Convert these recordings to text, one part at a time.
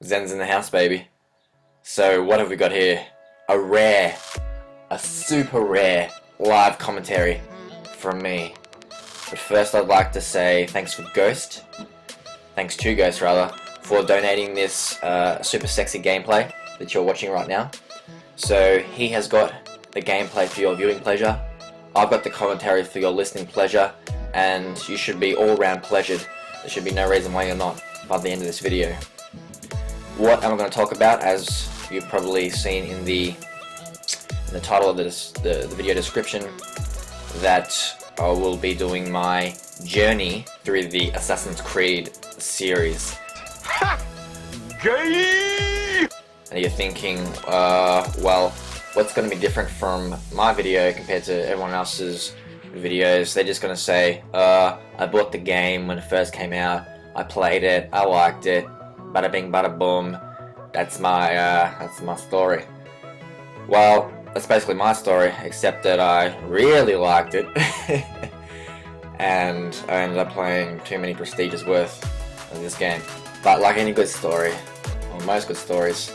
Zen's in the house, baby. So what have we got here? A super rare live commentary from me. But first I'd like to say thanks to Ghost, for donating this super sexy gameplay that you're watching right now. So he has got the gameplay for your viewing pleasure, I've got the commentary for your listening pleasure, and you should be all round pleasured. There should be no reason why you're not by the end of this video. What am I going to talk about? As you've probably seen in the title of the video description, that I will be doing my journey through the Assassin's Creed series. Ha! Gay! And you're thinking, well, what's going to be different from my video compared to everyone else's videos? They're just going to say, I bought the game when it first came out, I played it, I liked it, bada bing bada boom, that's my story. Well, that's basically my story, except that I really liked it and I ended up playing too many prestiges worth of this game. But like any good story, or most good stories,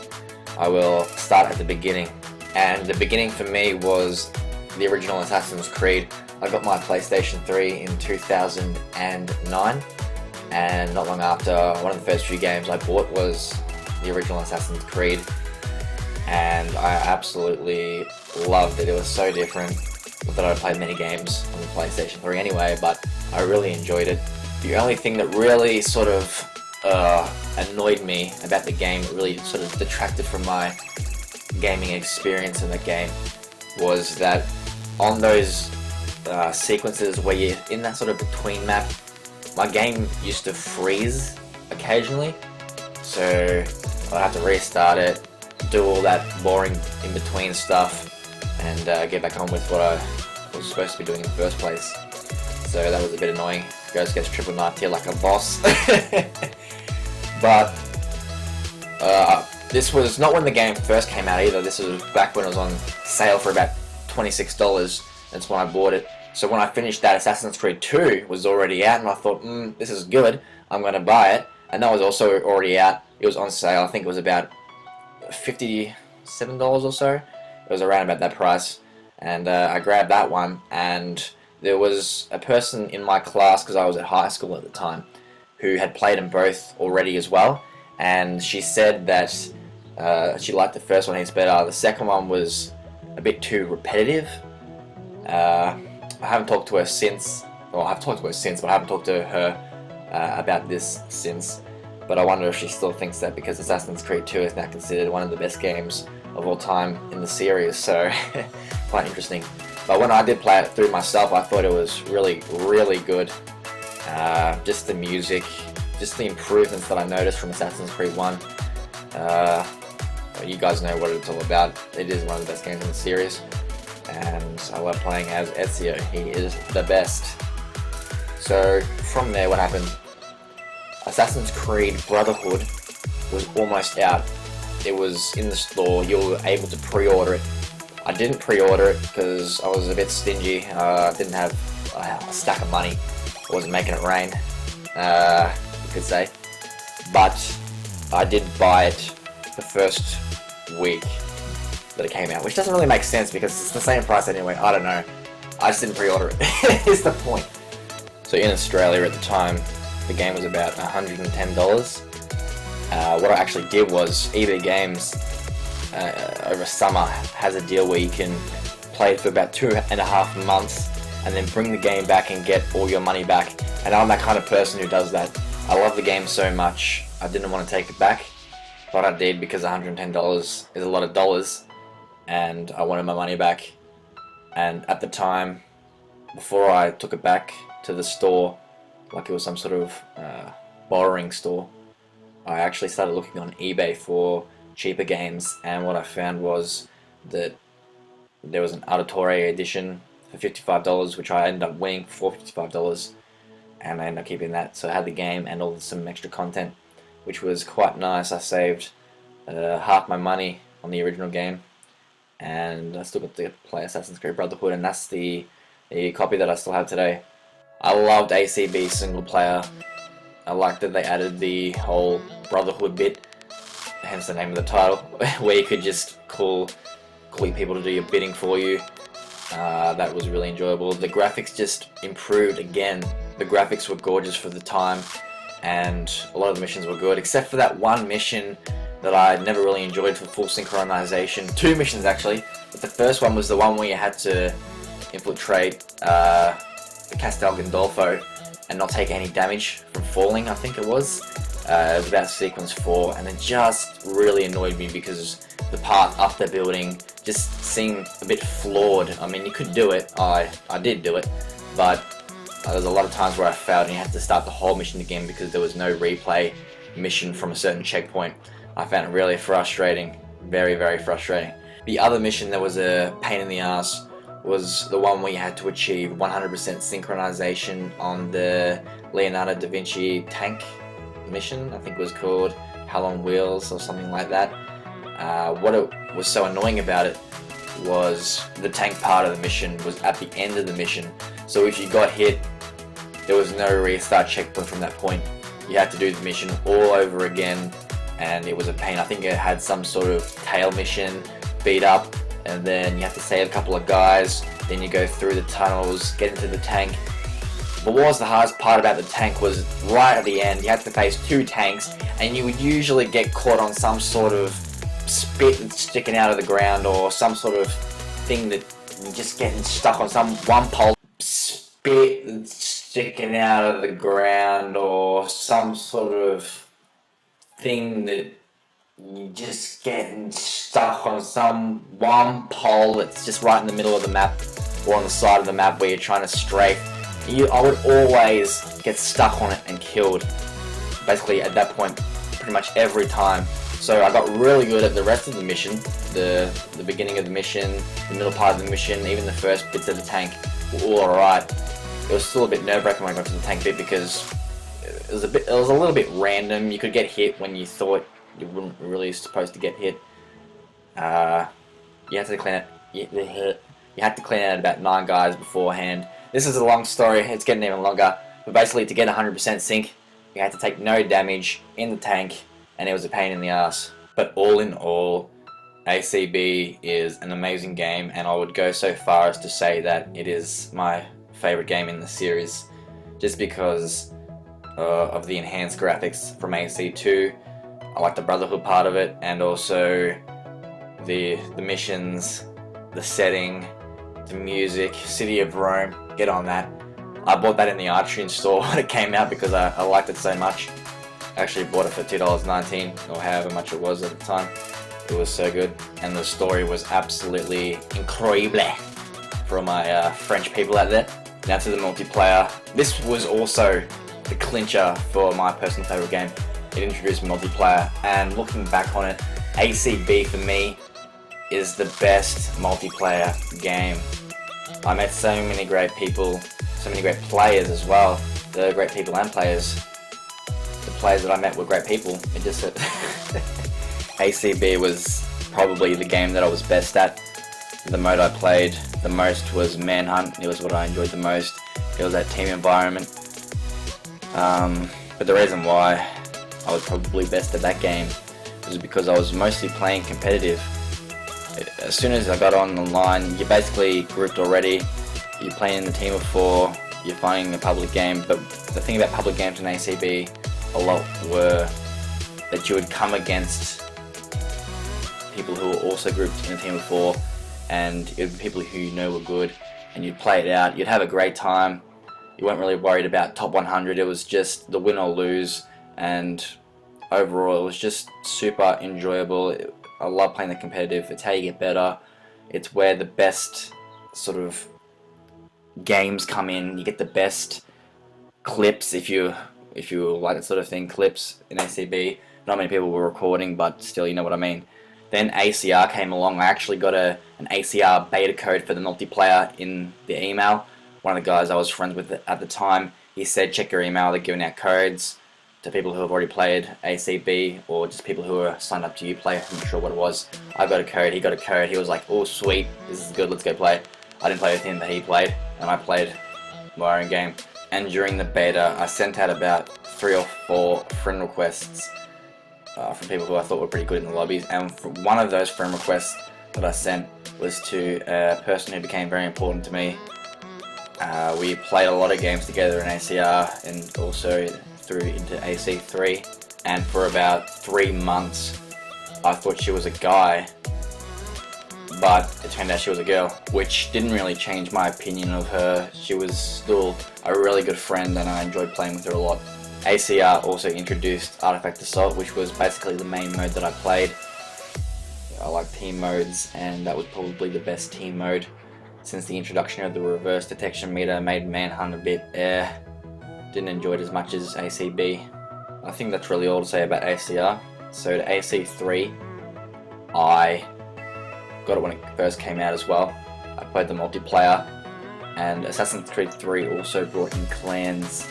I will start at the beginning. And the beginning for me was the original Assassin's Creed. I got my PlayStation 3 in 2009, and not long after, one of the first few games I bought was the original Assassin's Creed, and I absolutely loved it. It was so different. Not that I played many games on the PlayStation 3 anyway, but I really enjoyed it. The only thing that really sort of annoyed me about the game, that really sort of detracted from my gaming experience in the game, was that on those sequences where you're in that sort of between map, my game used to freeze occasionally, so I'd have to restart it, do all that boring in between stuff, and get back on with what I was supposed to be doing in the first place. So that was a bit annoying. Ghost gets triple knifed here like a boss. But this was not when the game first came out either. This was back when it was on sale for about $26. That's when I bought it. So when I finished that, Assassin's Creed 2 was already out, and I thought, this is good, I'm going to buy it. And that was also already out. It was on sale. I think it was about $57 or so. It was around about that price. And I grabbed that one, and there was a person in my class, because I was at high school at the time, who had played them both already as well, and she said that she liked the first one heaps better. The second one was a bit too repetitive. I haven't talked to her since, well, I've talked to her since, but I haven't talked to her about this since. But I wonder if she still thinks that, because Assassin's Creed 2 is now considered one of the best games of all time in the series, so quite interesting. But when I did play it through myself, I thought it was really, really good. Just the music, just the improvements that I noticed from Assassin's Creed 1. You guys know what it's all about. It is one of the best games in the series, and I love playing as Ezio. He is the best. So from there, what happened? Assassin's Creed Brotherhood was almost out. It was in the store. You were able to pre-order it. I didn't pre-order it because I was a bit stingy. I didn't have a stack of money. I wasn't making it rain, you could say. But I did buy it the first week that it came out, which doesn't really make sense because it's the same price anyway. I don't know. I just didn't pre-order it. Is the point. So in Australia at the time, the game was about $110. What I actually did was eBay Games over summer has a deal where you can play it for about 2.5 months and then bring the game back and get all your money back. And I'm that kind of person who does that. I love the game so much, I didn't want to take it back, but I did, because $110 is a lot of dollars, and I wanted my money back. And at the time, before I took it back to the store, like it was some sort of borrowing store, I actually started looking on eBay for cheaper games, and what I found was that there was an Auditore edition for $55, which I ended up winning for $55, and I ended up keeping that. So I had the game and some extra content, which was quite nice. I saved half my money on the original game, and I still got to play Assassin's Creed Brotherhood, and that's the copy that I still have today. I loved ACB single player. I liked that they added the whole Brotherhood bit. hence the name of the title, where you could just call people to do your bidding for you. That was really enjoyable. The graphics just improved again. The graphics were gorgeous for the time, and a lot of the missions were good, except for that one mission that I never really enjoyed for full synchronization. Two missions actually, but the first one was the one where you had to infiltrate the Castel Gandolfo and not take any damage from falling, I think it was. It was about sequence 4, and it just really annoyed me because the path up the building just seemed a bit flawed. I mean, you could do it, I did do it, but there was a lot of times where I failed and you had to start the whole mission again because there was no replay mission from a certain checkpoint. I found it really frustrating, very, very frustrating. The other mission that was a pain in the ass was the one where you had to achieve 100% synchronization on the Leonardo da Vinci tank mission. I think it was called Hell on Wheels or something like that. What it was so annoying about it was the tank part of the mission was at the end of the mission, so if you got hit, there was no restart checkpoint from that point. You had to do the mission all over again, and it was a pain. I think it had some sort of tail mission, beat up, and then you have to save a couple of guys, then you go through the tunnels, get into the tank. But what was the hardest part about the tank was right at the end, you had to face 2 tanks, and you would usually get caught on some sort of spit that's sticking out of the ground, or some sort of thing that you're just getting stuck on some one pole. Spit that's sticking out of the ground, or some sort of thing that you're just getting stuck on some one pole that's just right in the middle of the map, or on the side of the map where you're trying to strafe. I would always get stuck on it and killed, basically at that point, pretty much every time. So I got really good at the rest of the mission, the beginning of the mission, the middle part of the mission, even the first bits of the tank were all alright. It was still a bit nerve-wracking when I got to the tank bit because it was a little bit random. You could get hit when you thought you weren't really supposed to get hit. You had to clean it. You had to clean out about 9 guys beforehand. This is a long story, it's getting even longer, but basically to get 100% sync, you had to take no damage in the tank, and it was a pain in the ass. But all in all, ACB is an amazing game, and I would go so far as to say that it is my favourite game in the series, just because of the enhanced graphics from AC2. I like the Brotherhood part of it, and also the missions, the setting, the music, City of Rome, get on that. I bought that in the iTunes store when it came out because I liked it so much. I actually bought it for $2.19 or however much it was at the time. It was so good, and the story was absolutely incroyable for my French people out there. Now to the multiplayer. This was also the clincher for my personal favourite game. It introduced multiplayer, and looking back on it, ACB for me is the best multiplayer game. I met so many great people, so many great players as well. They're great people and players. The players that I met were great people. It just ACB was probably the game that I was best at. The mode I played the most was Manhunt. It was what I enjoyed the most. It was that team environment. But the reason why I was probably best at that game was because I was mostly playing competitive. As soon as I got online, you're basically grouped already. You're playing in a team of 4. You're finding a public game. But the thing about public games in ACB a lot were that you would come against people who were also grouped in a team of 4, and it would be people who you know were good, and you'd play it out. You'd have a great time. You weren't really worried about top 100. It was just the win or lose, and overall it was just super enjoyable. I love playing the competitive. It's how you get better. It's where the best sort of games come in. You get the best clips, if you like that sort of thing, clips in ACB. Not many people were recording, but still, you know what I mean. Then ACR came along. I actually got an ACR beta code for the multiplayer in the email. One of the guys I was friends with at the time, he said check your email, they're giving out codes to people who have already played ACB, or just people who are signed up to Uplay. I'm not sure what it was. I got a code, he got a code, he was like, oh sweet, this is good, let's go play. I didn't play with him, but he played, and I played my own game. And during the beta, I sent out about 3 or 4 friend requests, from people who I thought were pretty good in the lobbies, and one of those friend requests that I sent was to a person who became very important to me. We played a lot of games together in ACR and also through into AC3, and for about 3 months I thought she was a guy, but it turned out she was a girl, which didn't really change my opinion of her. She was still a really good friend and I enjoyed playing with her a lot. ACR also introduced Artifact Assault, which was basically the main mode that I played. I like team modes, and that was probably the best team mode since the introduction of the reverse detection meter made Manhunt a bit didn't enjoy it as much as ACB. I think that's really all to say about ACR. So to AC3, I got it when it first came out as well. I played the multiplayer, and Assassin's Creed 3 also brought in clans.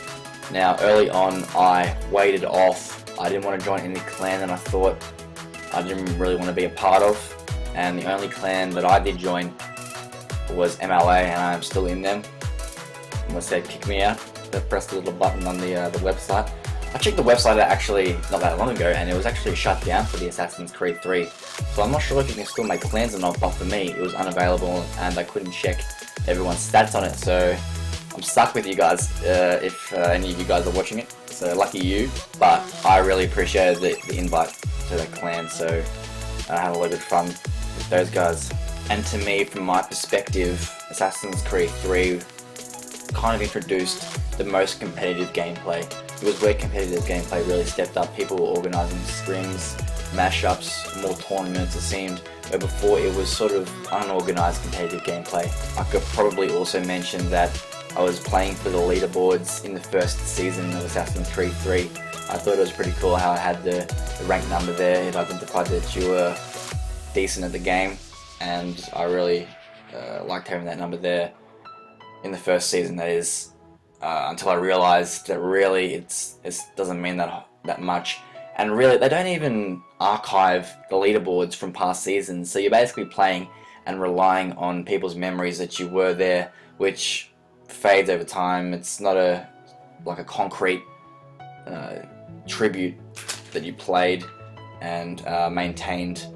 Now early on I waited off. I didn't want to join any clan that I thought I didn't really want to be a part of, and the only clan that I did join was MLA, and I'm still in them unless they kick me out. They pressed the little button on the website. I checked the website actually not that long ago, and it was actually shut down for the Assassin's Creed 3, so I'm not sure if you can still make clans or not, but for me it was unavailable and I couldn't check everyone's stats on it, so I'm stuck with you guys if any of you guys are watching it, so lucky you. But I really appreciated the invite to the clan, so I had a lot of fun with those guys. And to me, from my perspective, Assassin's Creed 3 kind of introduced the most competitive gameplay. It was where competitive gameplay really stepped up. People were organising scrims, mashups, more tournaments it seemed, where before it was sort of unorganised competitive gameplay. I could probably also mention that I was playing for the leaderboards in the first season of Assassin's Creed 3. I thought it was pretty cool how I had the rank number there. It identified that you were decent at the game, and I really liked having that number there in the first season, that is, until I realised that really it doesn't mean that much. And really, they don't even archive the leaderboards from past seasons, so you're basically playing and relying on people's memories that you were there, which fades over time. It's not like a concrete tribute that you played and maintained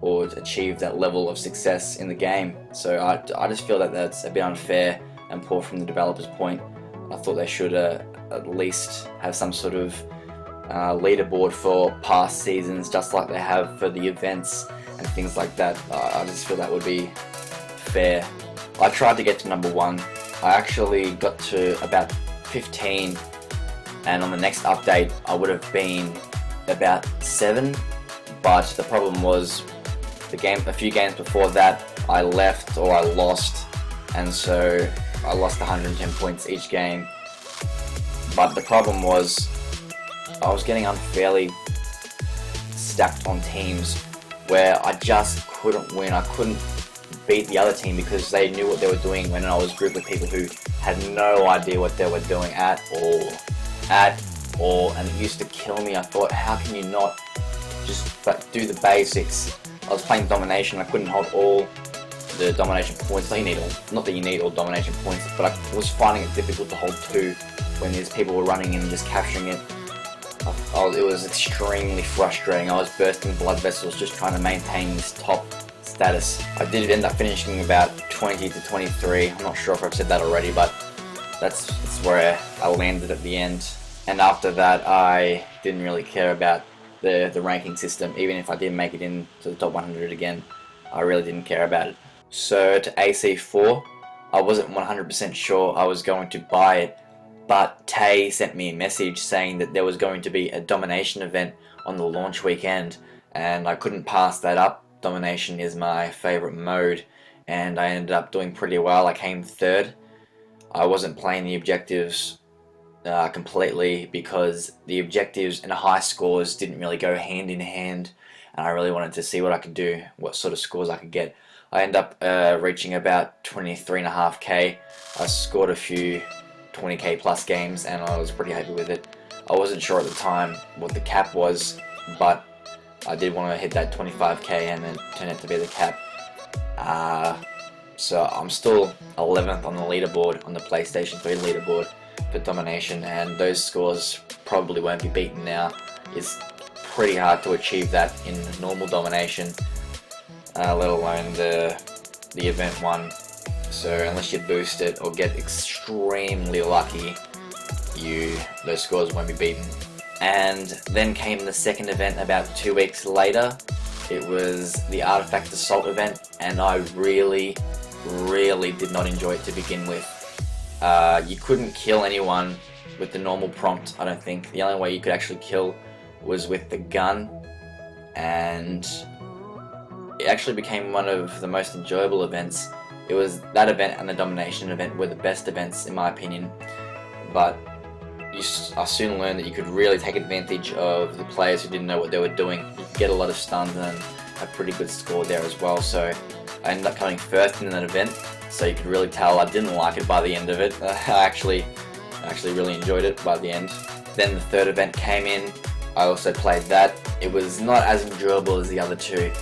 or achieved that level of success in the game. So I just feel that that's a bit unfair and poor from the developer's point. I thought they should at least have some sort of leaderboard for past seasons, just like they have for the events and things like that. I just feel that would be fair. I tried to get to number 1. I actually got to about 15, and on the next update I would have been about 7, but the problem was a few games before that I left or I lost, and so I lost 110 points each game. But the problem was I was getting unfairly stacked on teams where I just couldn't win. I couldn't beat the other team because they knew what they were doing when I was grouped with people who had no idea what they were doing at all, and it used to kill me. I thought, how can you not just do the basics? I was playing domination, I couldn't hold all the domination points. Not that you need all domination points, but I was finding it difficult to hold 2 when these people were running in and just capturing it. It was extremely frustrating. I was bursting blood vessels just trying to maintain this top status. I did end up finishing about 20 to 23. I'm not sure if I've said that already, but that's where I landed at the end. And after that, I didn't really care about the ranking system. Even if I did make it into the top 100 again, I really didn't care about it. So to AC4, I wasn't 100% sure I was going to buy it, but Tay sent me a message saying that there was going to be a domination event on the launch weekend, and I couldn't pass that up. Domination is my favourite mode, and I ended up doing pretty well. I came 3rd. I wasn't playing the objectives completely because the objectives and high scores didn't really go hand in hand, and I really wanted to see what I could do, what sort of scores I could get. I ended up reaching about 23.5k. I scored a few 20k plus games and I was pretty happy with it. I wasn't sure at the time what the cap was, but I did want to hit that 25k and then turn it to be the cap. So I'm still 11th on the leaderboard, on the PlayStation 3 leaderboard for domination, and those scores probably won't be beaten now. It's pretty hard to achieve that in normal domination, let alone the event one. So unless you boost it or get extremely lucky, those scores won't be beaten. And then came the second event about 2 weeks later. It was the Artifact Assault event, and I really did not enjoy it to begin with. You couldn't kill anyone with the normal prompt, I don't think. The only way you could actually kill was with the gun, and it actually became one of the most enjoyable events. It was that event and the Domination event were the best events in my opinion, but I soon learned that you could really take advantage of the players who didn't know what they were doing. You could get a lot of stuns and a pretty good score there as well, so I ended up coming first in that event, so you could really tell I didn't like it by the end of it. I actually really enjoyed it by the end. Then the third event came in. I also played that. It was not as enjoyable as the other two,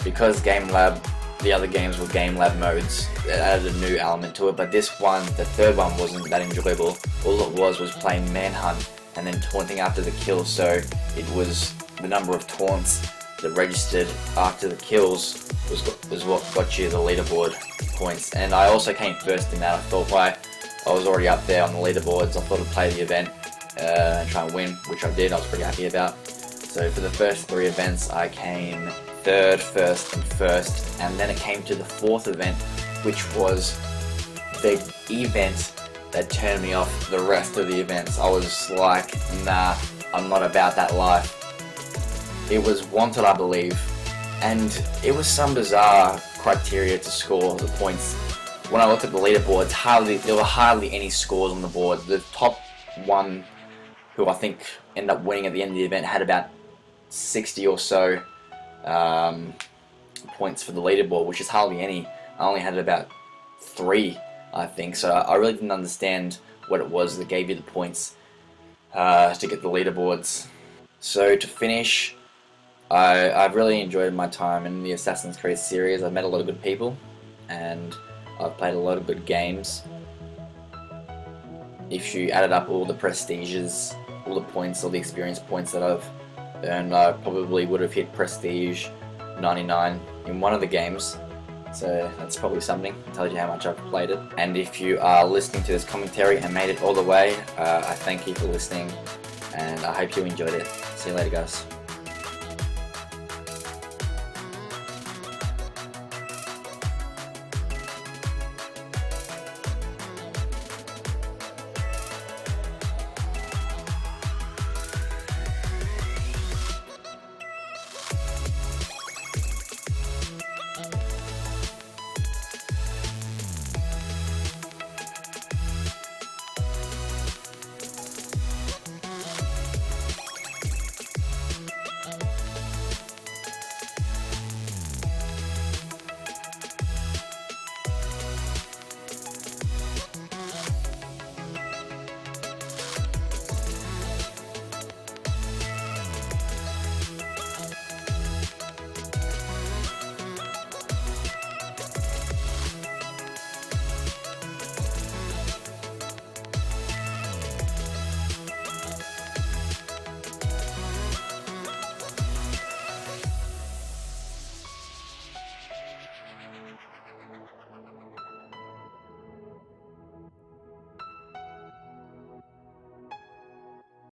because the other games were Game Lab modes. It added a new element to it, but this one, the third one, wasn't that enjoyable. All it was playing Manhunt and then taunting after the kill, so it was the number of taunts that registered after the kills was what got you the leaderboard points. And I also came first in that. I thought I was already up there on the leaderboards, I thought I'd play the event and try and win, which I did. I was pretty happy about. So for the first 3 events I came third, first and first, and then it came to the 4th event, which was the event that turned me off the rest of the events. I was like, nah, I'm not about that life. It was Wanted, I believe, and it was some bizarre criteria to score the points. When I looked at the leaderboards, there were hardly any scores on the board. The top one, who I think ended up winning at the end of the event, had about 60 or so points for the leaderboard, which is hardly any. I only had about 3, I think, so I really didn't understand what it was that gave you the points to get the leaderboards. So to finish, I've really enjoyed my time in the Assassin's Creed series. I've met a lot of good people, and I've played a lot of good games. If you added up all the prestiges, all the points, all the experience points that I've earned, I probably would have hit Prestige 99 in one of the games. So that's probably something. It tells you how much I've played it. And if you are listening to this commentary and made it all the way, I thank you for listening, and I hope you enjoyed it. See you later, guys.